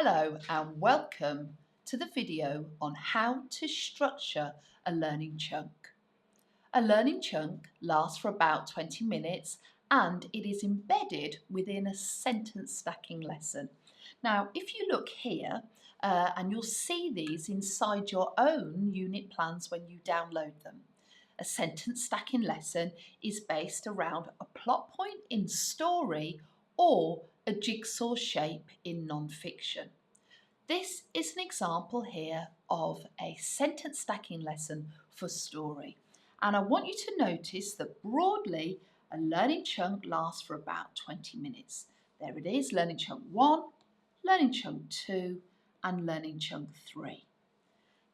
Hello and welcome to the video on how to structure a learning chunk. A learning chunk lasts for about 20 minutes and it is embedded within a sentence stacking lesson. Now, if you look here, and you'll see these inside your own unit plans when you download them. A sentence stacking lesson is based around a plot point in story or a jigsaw shape in non-fiction. This is an example here of a sentence stacking lesson for story. And I want you to notice that broadly a learning chunk lasts for about 20 minutes. There it is, learning chunk 1, learning chunk 2 and learning chunk 3.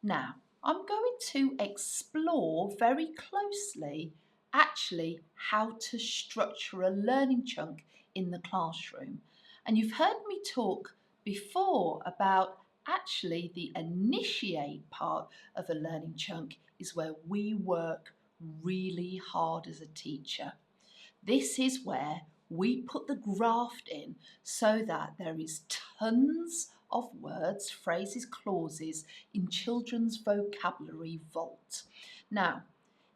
Now, I'm going to explore very closely actually how to structure a learning chunk in the classroom. And you've heard me talk before about actually the initiate part of a learning chunk is where we work really hard as a teacher. This is where we put the graft in so that there is tons of words, phrases, clauses in children's vocabulary vault. Now,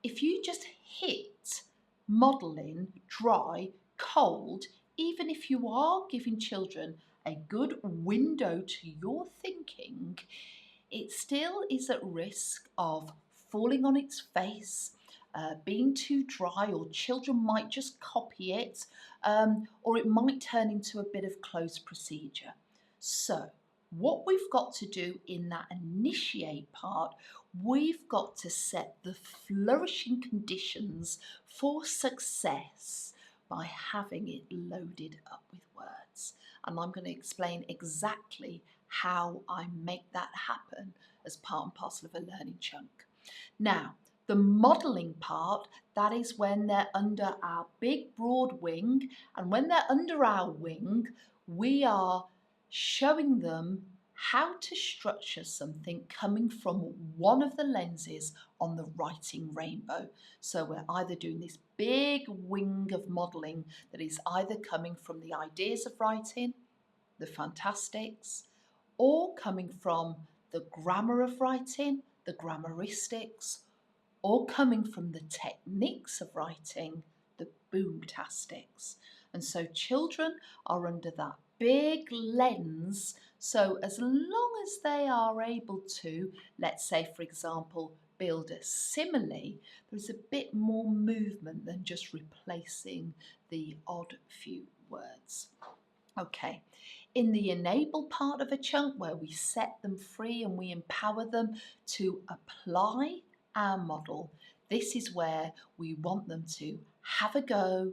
if you just hit modelling, dry, cold, even if you are giving children a good window to your thinking, it still is at risk of falling on its face, being too dry, or children might just copy it, or it might turn into a bit of closed procedure. So what we've got to do in that initiate part, we've got to set the flourishing conditions for success by having it loaded up with words. And I'm going to explain exactly how I make that happen as part and parcel of a learning chunk. Now, the modelling part, that is when they're under our big broad wing, and when they're under our wing, we are showing them how to structure something coming from one of the lenses on the writing rainbow. So we're either doing this big wing of modelling that is either coming from the ideas of writing, the fantastics, or coming from the grammar of writing, the grammaristics, or coming from the techniques of writing, the boomtastics. And so children are under that big lens. So as long as they are able to, let's say for example, build a simile, there's a bit more movement than just replacing the odd few words. Okay, in the enable part of a chunk where we set them free and we empower them to apply our model, this is where we want them to have a go,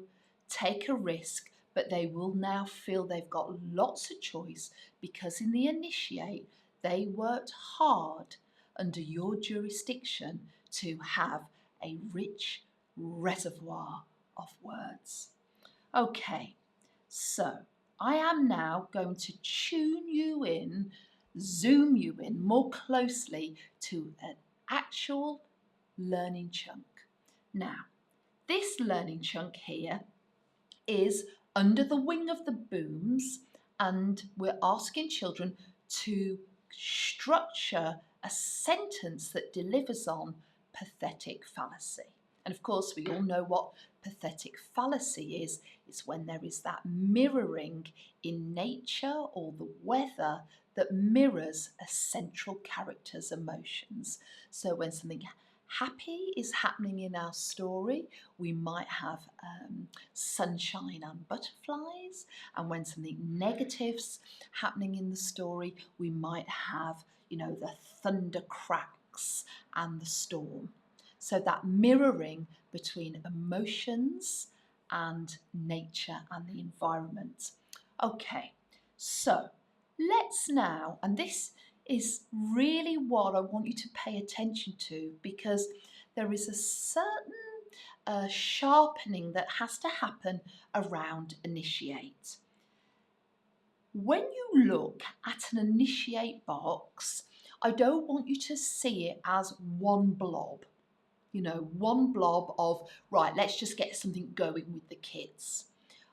take a risk, but they will now feel they've got lots of choice because in the initiate, they worked hard under your jurisdiction to have a rich reservoir of words. Okay, so I am now going to tune you in, zoom you in more closely to an actual learning chunk. Now, this learning chunk here is under the wing of the booms, and we're asking children to structure a sentence that delivers on pathetic fallacy. And of course, we all know what pathetic fallacy is. It's when there is that mirroring in nature or the weather that mirrors a central character's emotions. So when something happy is happening in our story, we might have sunshine and butterflies, and when something negative's happening in the story, we might have, the thunder cracks and the storm. So that mirroring between emotions and nature and the environment. Okay, so let's now, and this is really what I want you to pay attention to, because there is a certain sharpening that has to happen around initiate. When you look at an initiate box, I don't want you to see it as one blob. One blob of, right, let's just get something going with the kids.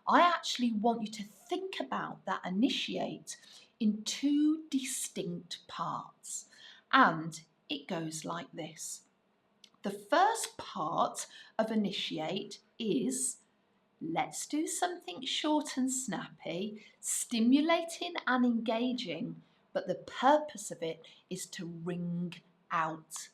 I actually want you to think about that initiate in two distinct parts, and it goes like this. The first part of initiate is let's do something short and snappy, stimulating and engaging, but the purpose of it is to rinse out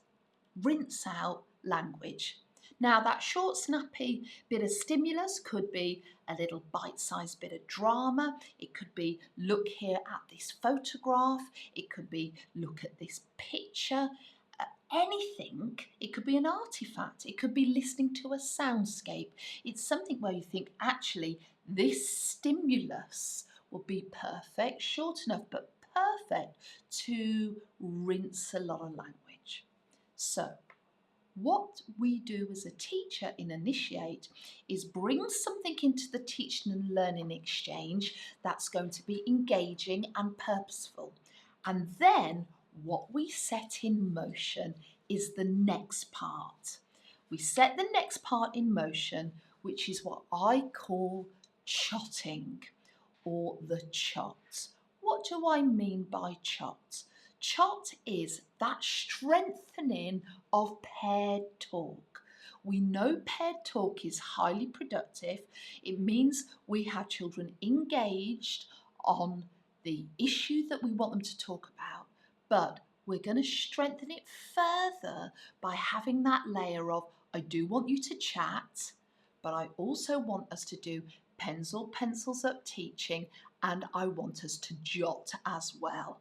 language. Now that short snappy bit of stimulus could be a little bite-sized bit of drama, it could be look here at this photograph, it could be look at this picture, anything. It could be an artifact, it could be listening to a soundscape. It's something where you think actually this stimulus will be perfect, short enough but perfect to rinse a lot of language. So what we do as a teacher in Initiate is bring something into the teaching and learning exchange that's going to be engaging and purposeful. And then what we set in motion is the next part. We set the next part in motion, which is what I call chotting or the chot. What do I mean by chot? Chot is that strengthening of paired talk. We know paired talk is highly productive. It means we have children engaged on the issue that we want them to talk about, but we're going to strengthen it further by having that layer of I do want you to chat, but I also want us to do pencils up teaching, and I want us to jot as well.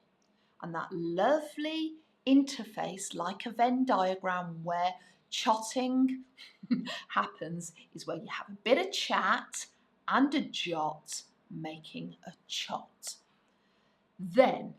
And that lovely interface, like a Venn diagram where chotting happens, is where you have a bit of chat and a jot, making a chot. Then,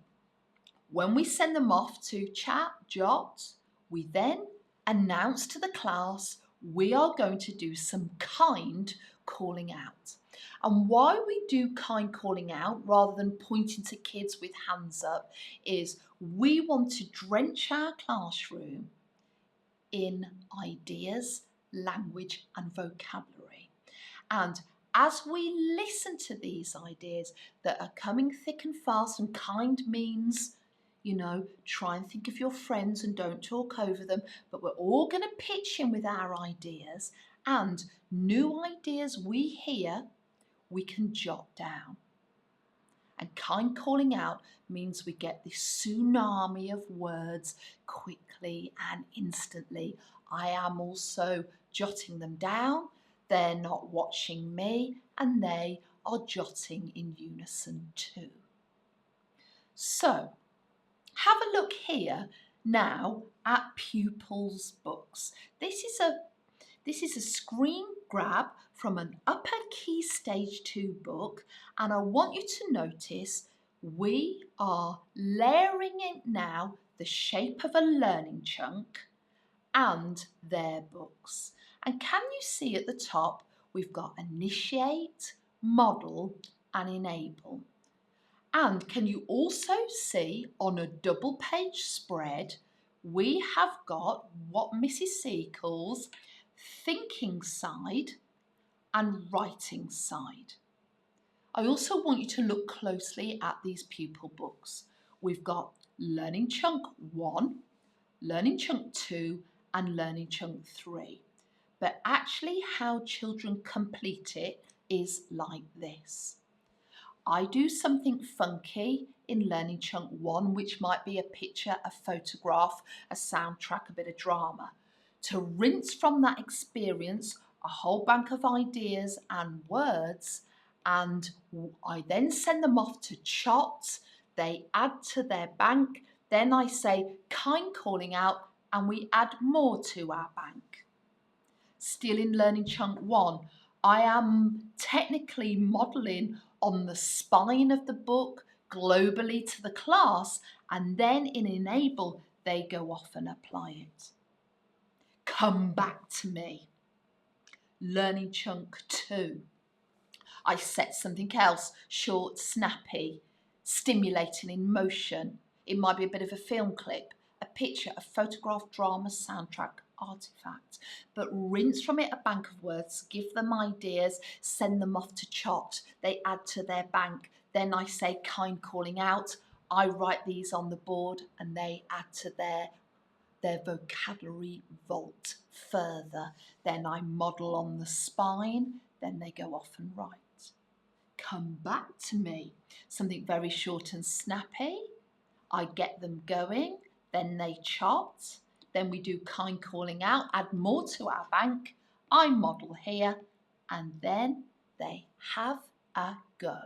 when we send them off to chat, jot, we then announce to the class we are going to do some kind calling out. And why we do kind calling out rather than pointing to kids with hands up is we want to drench our classroom in ideas, language and vocabulary. And as we listen to these ideas that are coming thick and fast, and kind means, you know, try and think of your friends and don't talk over them, but we're all going to pitch in with our ideas, and new ideas we hear, we can jot down. And kind calling out means we get this tsunami of words quickly and instantly. I am also jotting them down. They're not watching me, and they are jotting in unison too. So, have a look here now at pupils' books. This is a screen grab from an upper key stage 2 book, and I want you to notice we are layering in now the shape of a learning chunk and their books. And can you see at the top we've got initiate, model and enable. And can you also see on a double page spread we have got what Mrs. C calls thinking side and writing side. I also want you to look closely at these pupil books. We've got Learning Chunk 1, Learning Chunk 2 and Learning Chunk 3. But actually how children complete it is like this. I do something funky in Learning Chunk 1, which might be a picture, a photograph, a soundtrack, a bit of drama. To rinse from that experience a whole bank of ideas and words, and I then send them off to chot, they add to their bank, then I say kind calling out and we add more to our bank. Still in Learning Chunk 1, I am technically modelling on the spine of the book globally to the class, and then in enable they go off and apply it. Come back to me. Learning Chunk 2. I set something else, short, snappy, stimulating in motion. It might be a bit of a film clip, a picture, a photograph, drama, soundtrack, artifact. But rinse from it a bank of words, give them ideas, send them off to chot. They add to their bank. Then I say kind calling out. I write these on the board and they add to their vocabulary vault further. Then I model on the spine, then they go off and write. Come back to me. Something very short and snappy. I get them going, then they chart. Then we do kind calling out, add more to our bank. I model here, and then they have a go.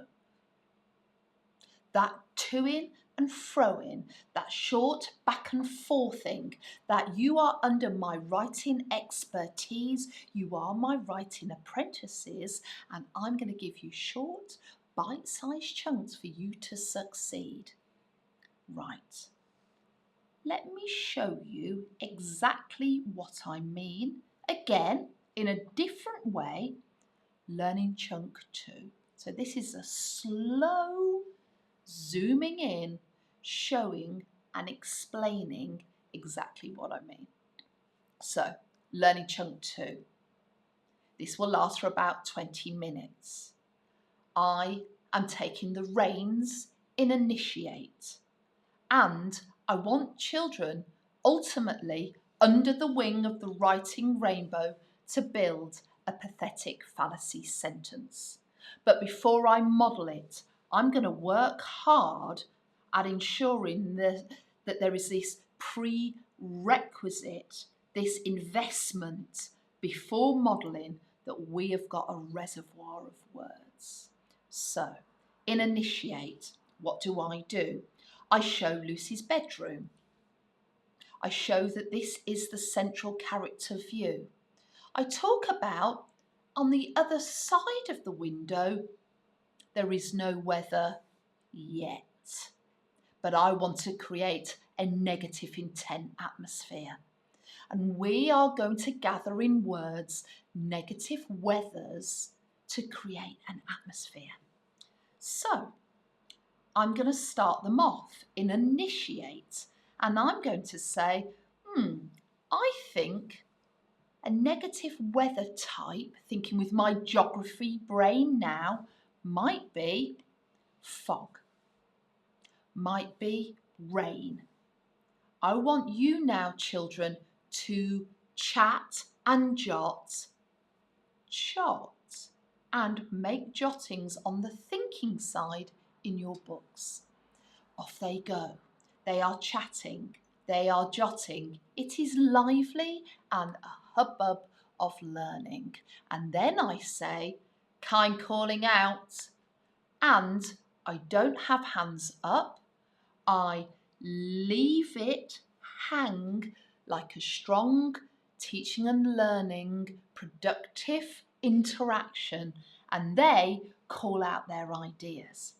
That to-ing and fro-ing, that short back and forthing, that you are under my writing expertise, you are my writing apprentices, and I'm going to give you short, bite-sized chunks for you to succeed. Right. Let me show you exactly what I mean, again, in a different way, learning chunk 2. So this is a slow zooming in, showing and explaining exactly what I mean. So, learning chunk 2. This will last for about 20 minutes. I am taking the reins in initiate, and I want children ultimately under the wing of the writing rainbow to build a pathetic fallacy sentence. But before I model it, I'm going to work hard at ensuring that there is this prerequisite, this investment before modelling, that we have got a reservoir of words. So, in initiate, what do? I show Lucy's bedroom. I show that this is the central character view. I talk about, on the other side of the window, there is no weather yet. But I want to create a negative intent atmosphere. And we are going to gather in words negative weathers to create an atmosphere. So, I'm going to start them off in initiate, and I'm going to say, I think a negative weather type, thinking with my geography brain now, might be fog, might be rain. I want you now, children, to chat and jot, and make jottings on the thinking side in your books. Off they go. They are chatting, they are jotting. It is lively and a hubbub of learning. And then I say, kind calling out, and I don't have hands up. I leave it hang like a strong teaching and learning, productive interaction, and they call out their ideas.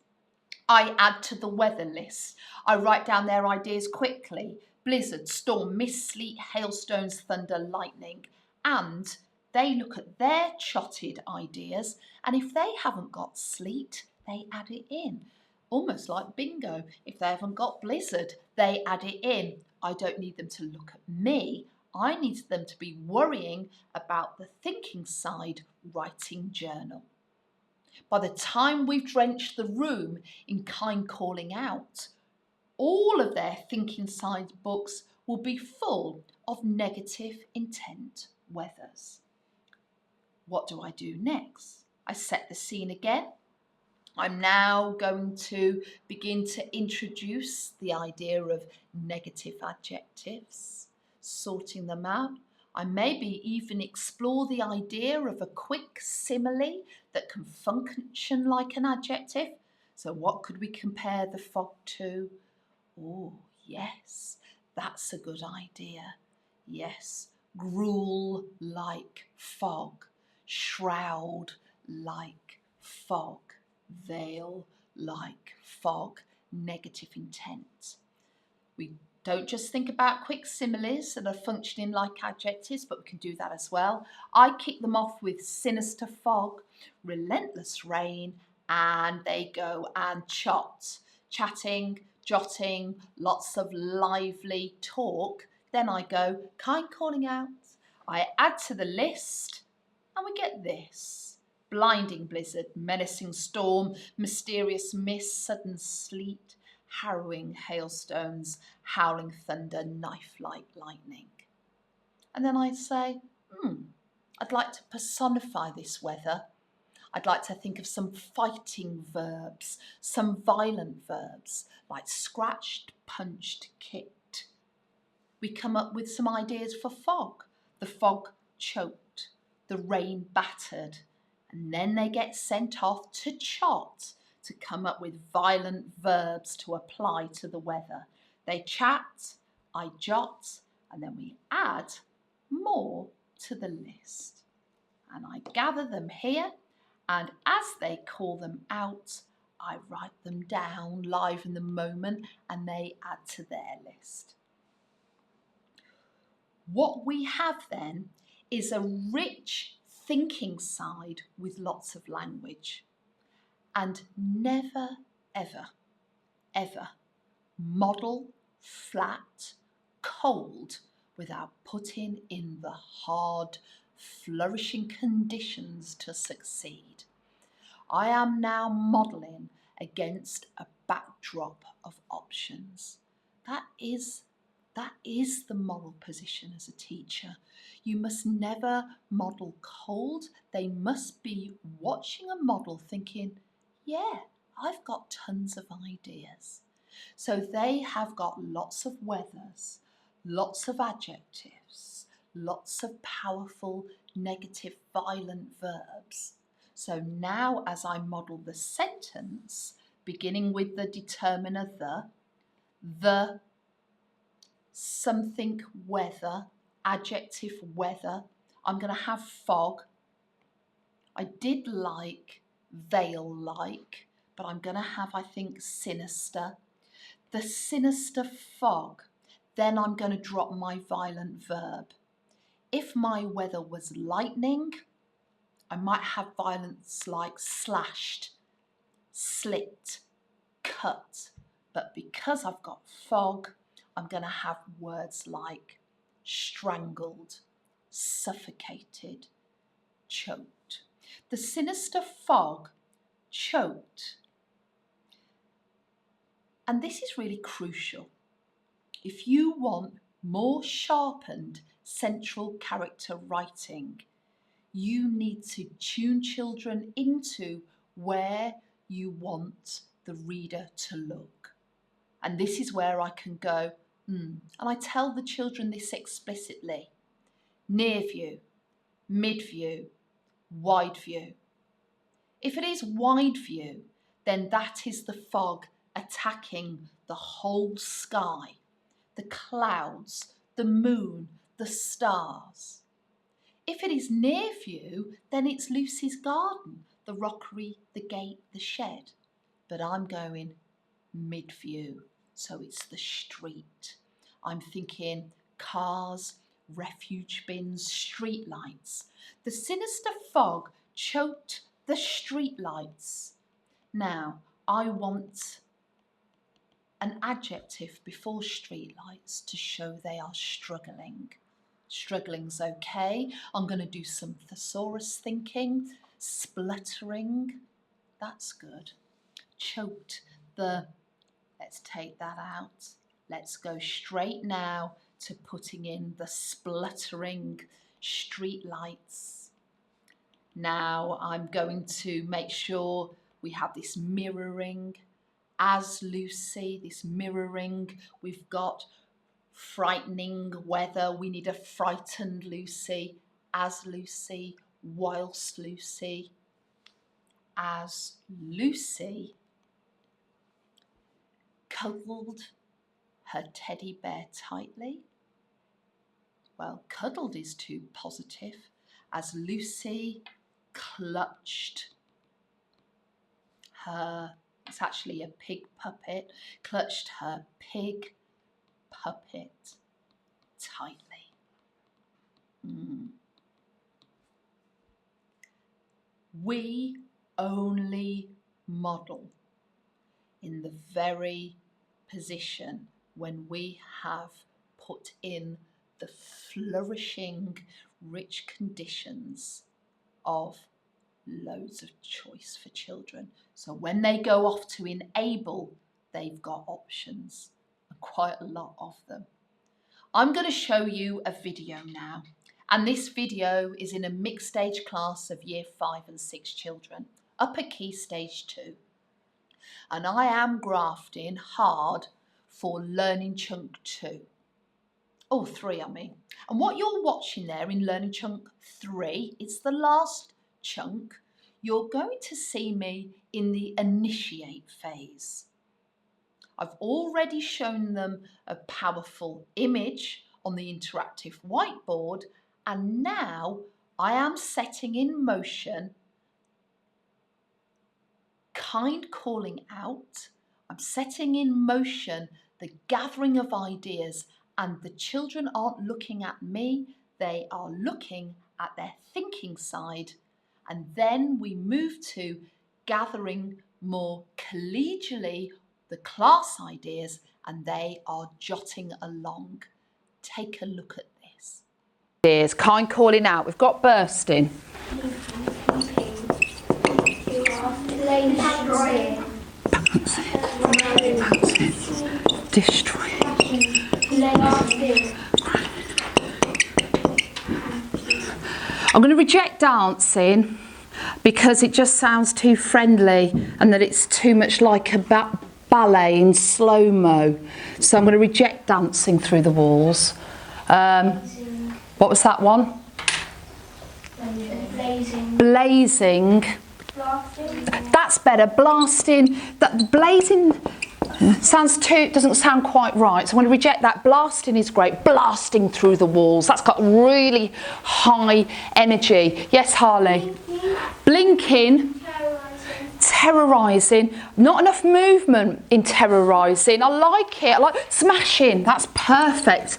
I add to the weather list. I write down their ideas quickly. Blizzard, storm, mist, sleet, hailstones, thunder, lightning. And they look at their chotted ideas, and if they haven't got sleet, they add it in. Almost like bingo. If they haven't got blizzard, they add it in. I don't need them to look at me. I need them to be worrying about the thinking side writing journal. By the time we've drenched the room in kind calling out, all of their thinking side books will be full of negative intent weathers. What do I do next? I set the scene again. I'm now going to begin to introduce the idea of negative adjectives, sorting them out. I maybe even explore the idea of a quick simile that can function like an adjective. So what could we compare the fog to? Oh, yes, that's a good idea. Yes, gruel like fog, shroud like fog, veil like fog, negative intent. We don't just think about quick similes that are functioning like adjectives, but we can do that as well. I kick them off with sinister fog, relentless rain, and they go and chatting, jotting, lots of lively talk. Then I go kind calling out. I add to the list, and we get this. blinding blizzard, menacing storm, mysterious mist, sudden sleet, harrowing hailstones, howling thunder, knife-like lightning. And then I'd say, I'd like to personify this weather. I'd like to think of some fighting verbs, some violent verbs, like scratched, punched, kicked. We come up with some ideas for fog. The fog choked, the rain battered, and then they get sent off to Chot to come up with violent verbs to apply to the weather. They chat, I jot, and then we add more to the list. And I gather them here, and as they call them out, I write them down live in the moment and they add to their list. What we have then is a rich thinking side with lots of language. And never, ever, ever model flat, cold without putting in the hard, flourishing conditions to succeed. I am now modelling against a backdrop of options. That is the moral position as a teacher. You must never model cold. They must be watching a model thinking, yeah, I've got tons of ideas. So they have got lots of weathers, lots of adjectives, lots of powerful, negative, violent verbs. So now as I model the sentence, beginning with the determiner the something weather, adjective weather, I'm going to have fog. I did like veil-like, but I'm going to have, I think, sinister. The sinister fog. Then I'm going to drop my violent verb. If my weather was lightning, I might have violence like slashed, slit, cut. But because I've got fog, I'm going to have words like strangled, suffocated, choked. The sinister fog choked. And this is really crucial. If you want more sharpened central character writing, you need to tune children into where you want the reader to look. And this is where I can go, and I tell the children this explicitly. Near view, mid view, wide view. If it is wide view, then that is the fog attacking the whole sky, the clouds, the moon, the stars. If it is near view, then it's Lucy's garden, the rockery, the gate, the shed. But I'm going mid view, so it's the street. I'm thinking cars, refuge bins, street lights. The sinister fog choked the street lights. Now, I want an adjective before street lights to show they are struggling. Struggling's okay. I'm going to do some thesaurus thinking. Spluttering, that's good. Choked, let's take that out. Let's go straight now to putting in the spluttering street lights. Now I'm going to make sure we have this mirroring. As Lucy, this mirroring, we've got frightening weather. We need a frightened Lucy, as Lucy, whilst Lucy, as Lucy cuddled her teddy bear tightly. Well, cuddled is too positive. As Lucy clutched her, it's actually a pig puppet, clutched her pig puppet tightly. We only model in the very position when we have put in the flourishing, rich conditions of loads of choice for children. So when they go off to enable, they've got options, and quite a lot of them. I'm going to show you a video now, and this video is in a mixed stage class of year 5 and 6 children, upper key stage 2. And I am grafting hard for learning chunk 2. Oh, 3 I mean. And what you're watching there in learning chunk 3, it's the last chunk. You're going to see me in the initiate phase. I've already shown them a powerful image on the interactive whiteboard, and now I am setting in motion kind calling out. I'm setting in motion the gathering of ideas, and the children aren't looking at me, they are looking at their thinking side. And then we move to gathering more collegially the class ideas, and they are jotting along. Take a look at this. Ideas, kind calling out. We've got bursting. Destroy. I'm going to reject dancing because it just sounds too friendly and that it's too much like a ballet in slow-mo. So I'm going to reject dancing through the walls. What was that one? Blazing. That's better. Blasting. That blazing doesn't sound quite right. So I'm going to reject that. Blasting is great. Blasting through the walls. That's got really high energy. Yes, Harley. Blinking. Terrorising. Not enough movement in terrorising. I like it. I like smashing. That's perfect.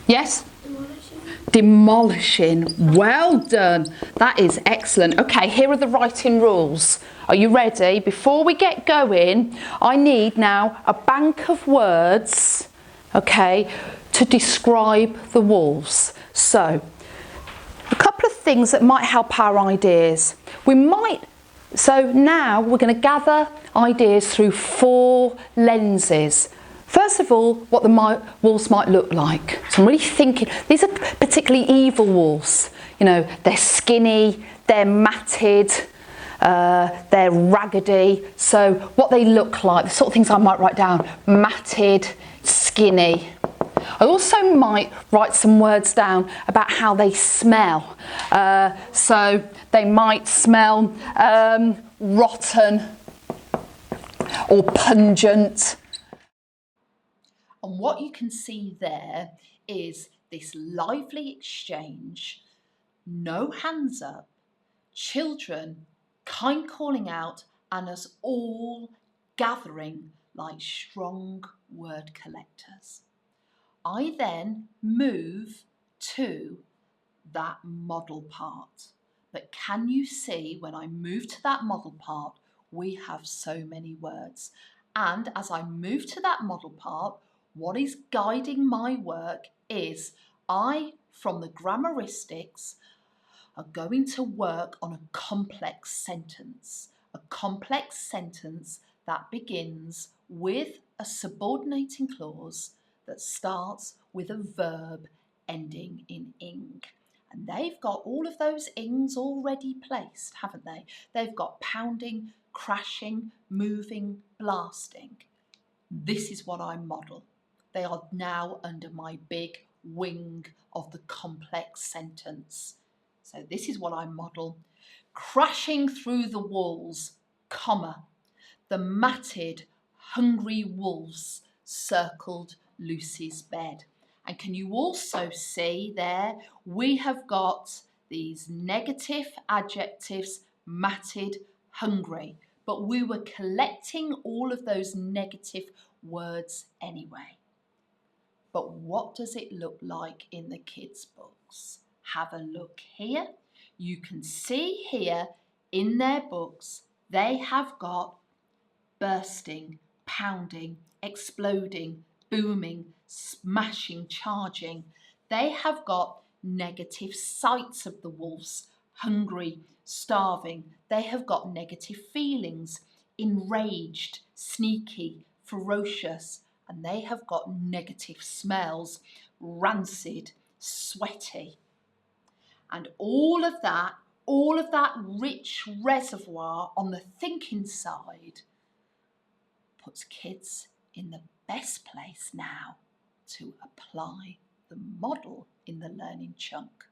Yes? Demolishing. Well done. That is excellent. Okay, here are the writing rules. Are you ready? Before we get going, I need now a bank of words, okay, to describe the walls. So, a couple of things that might help our ideas. So now we're going to gather ideas through 4 lenses. First of all, what the walls might look like. So I'm really thinking, these are particularly evil walls. You know, they're skinny, they're matted, they're raggedy. So what they look like, the sort of things I might write down: matted, skinny. I also might write some words down about how they smell. So they might smell rotten or pungent. And what you can see there is this lively exchange, no hands up, children kind calling out, and us all gathering like strong word collectors. I then move to that model part. But can you see when I move to that model part, we have so many words. And as I move to that model part, what is guiding my work is I, from the grammaristics, are going to work on a complex sentence. A complex sentence that begins with a subordinating clause that starts with a verb ending in ing. And they've got all of those ings already placed, haven't they? They've got pounding, crashing, moving, blasting. This is what I model. They are now under my big wing of the complex sentence. So this is what I model. Crashing through the walls, comma, the matted, hungry wolves circled Lucy's bed. And can you also see there, we have got these negative adjectives, matted, hungry. But we were collecting all of those negative words anyway. But what does it look like in the kids' books? Have a look here. You can see here in their books, they have got bursting, pounding, exploding, booming, smashing, charging. They have got negative sights of the wolves, hungry, starving. They have got negative feelings, enraged, sneaky, ferocious, and they have got negative smells, rancid, sweaty. And all of that rich reservoir on the thinking side puts kids in the best place now to apply the model in the learning chunk.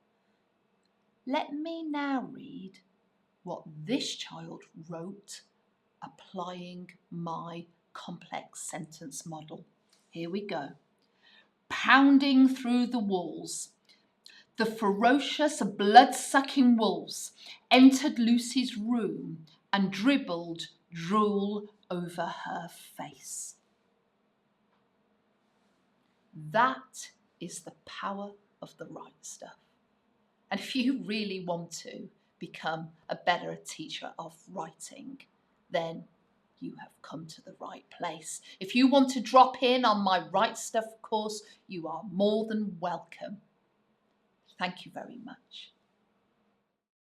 Let me now read what this child wrote applying my complex sentence model. Here we go. Pounding through the walls, the ferocious, blood-sucking wolves entered Lucy's room and dribbled drool over her face. That is the power of the right stuff. And if you really want to become a better teacher of writing, then you have come to the right place. If you want to drop in on my Right Stuff course, you are more than welcome. Thank you very much.